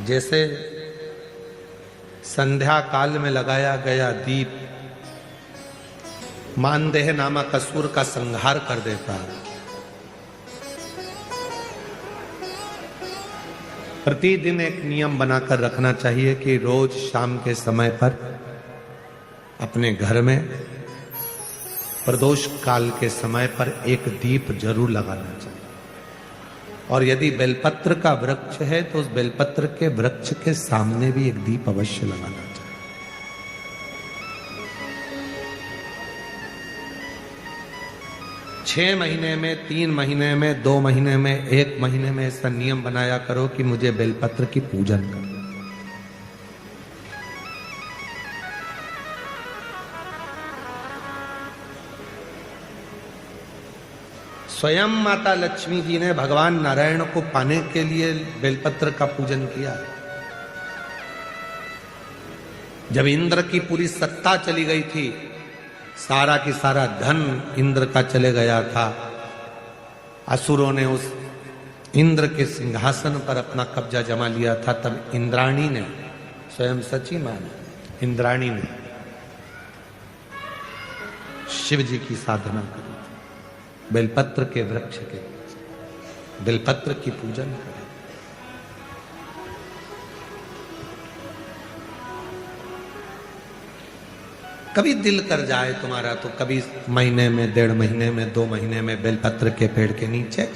जैसे संध्या काल में लगाया गया दीप मानदेह नामक असुर का संहार कर देता है। प्रतिदिन एक नियम बनाकर रखना चाहिए कि रोज शाम के समय पर अपने घर में प्रदोष काल के समय पर एक दीप जरूर लगाना चाहिए। और यदि बेलपत्र का वृक्ष है तो उस बेलपत्र के वृक्ष के सामने भी एक दीप अवश्य लगाना चाहिए। 6 महीने में, 3 महीने में, 2 महीने में, 1 महीने में ऐसा नियम बनाया करो कि मुझे बेलपत्र की पूजन करना। स्वयं माता लक्ष्मी जी ने भगवान नारायण को पाने के लिए बेलपत्र का पूजन किया। जब इंद्र की पूरी सत्ता चली गई थी, सारा की सारा धन इंद्र का चले गया था, असुरों ने उस इंद्र के सिंहासन पर अपना कब्जा जमा लिया था, तब इंद्राणी ने, स्वयं सची माना, इंद्राणी ने शिव जी की साधना करी, बेलपत्र के वृक्ष के, बेलपत्र की पूजन करें। कभी दिल कर जाए तुम्हारा तो कभी महीने में, 1.5 महीने में, 2 महीने में बेलपत्र के पेड़ के नीचे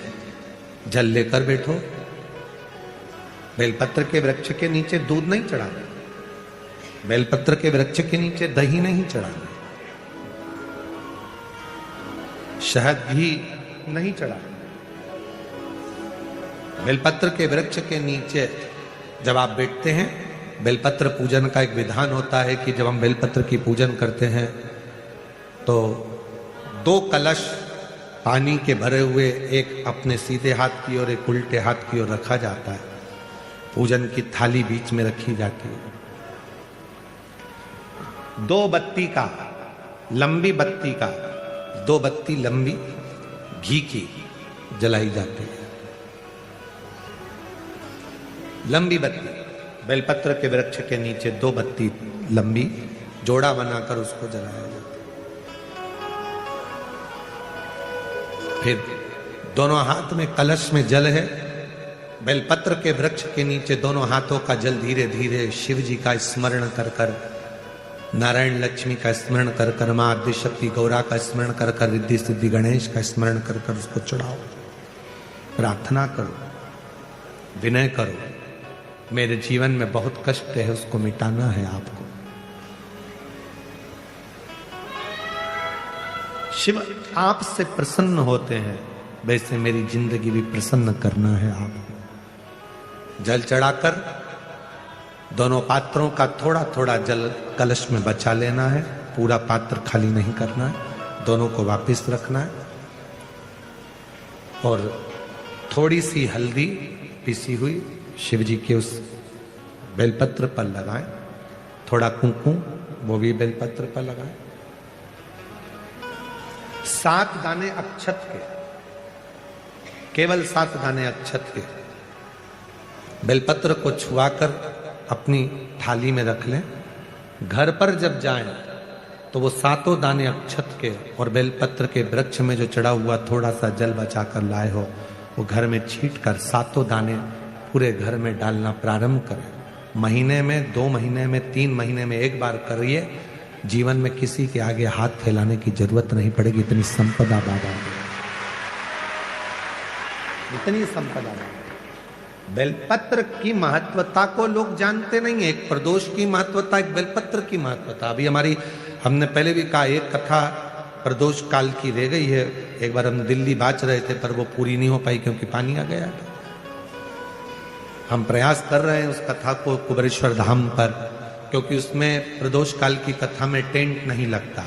जल लेकर बैठो। बेलपत्र के वृक्ष के नीचे दूध नहीं चढ़ाना, बेलपत्र के वृक्ष के नीचे दही नहीं चढ़ाना, शहद भी नहीं चढ़ाना। बेलपत्र के वृक्ष के नीचे जब आप बैठते हैं, बेलपत्र पूजन का एक विधान होता है कि जब हम बेलपत्र की पूजन करते हैं तो 2 कलश पानी के भरे हुए, एक अपने सीधे हाथ की ओर, एक उल्टे हाथ की ओर रखा जाता है। पूजन की थाली बीच में रखी जाती है। 2 बत्ती का, लंबी बत्ती का, 2 बत्ती लंबी घी की जलाई जाती है। लंबी बत्ती बेलपत्र के वृक्ष के नीचे 2 बत्ती लंबी जोड़ा बनाकर उसको जलाया जाता है। फिर दोनों हाथ में कलश में जल है, बेलपत्र के वृक्ष के नीचे दोनों हाथों का जल धीरे धीरे शिव जी का स्मरण कर कर, नारायण लक्ष्मी का स्मरण कर कर, मां आदिशक्ति गौरा का स्मरण कर कर, रिद्धि सिद्धि गणेश का स्मरण कर कर उसको चढ़ाओ। प्रार्थना करो, विनय करो, मेरे जीवन में बहुत कष्ट है, उसको मिटाना है आपको। शिव आपसे प्रसन्न होते हैं, वैसे मेरी जिंदगी भी प्रसन्न करना है आपको। जल चढ़ाकर दोनों पात्रों का थोड़ा थोड़ा जल कलश में बचा लेना है, पूरा पात्र खाली नहीं करना है, दोनों को वापस रखना है। और थोड़ी सी हल्दी पिसी हुई शिव जी के उस बेलपत्र पर लगाएं, थोड़ा कुंकुम वो भी बेलपत्र पर लगाएं। 7 दाने अक्षत के, केवल 7 दाने अक्षत के बेलपत्र को छुआकर अपनी थाली में रख लें। घर पर जब जाएं तो वो 7 दाने अक्षत के और बेलपत्र के वृक्ष में जो चढ़ा हुआ थोड़ा सा जल बचाकर लाए हो, वो घर में छींट कर 7 दाने पूरे घर में डालना प्रारंभ करें। महीने में, 2 महीने में, 3 महीने में एक बार करिए। जीवन में किसी के आगे हाथ फैलाने की जरूरत नहीं पड़ेगी। इतनी संपदा बाबा, इतनी संपदा। बेलपत्र की महत्वता को लोग जानते नहीं है। एक प्रदोष की महत्वता, एक बेलपत्र की महत्वता। अभी हमने पहले भी कहा, एक कथा प्रदोष काल की रह गई है। एक बार हम दिल्ली बाच रहे थे पर वो पूरी नहीं हो पाई क्योंकि पानी आ गया था। हम प्रयास कर रहे हैं उस कथा को कुबेरेश्वर धाम पर, क्योंकि उसमें प्रदोष काल की कथा में टेंट नहीं लगता।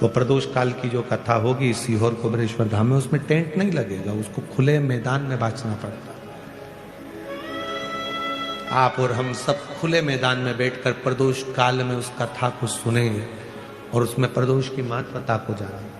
वो प्रदोष काल की जो कथा होगी सीहोर कुबेरेश्वर धाम में, उसमें टेंट नहीं लगेगा, उसको खुले मैदान में बांचना पड़ता। आप और हम सब खुले मैदान में बैठकर प्रदोष काल में उस कथा को सुनेंगे और उसमें प्रदोष की महत्वता को जानेंगे।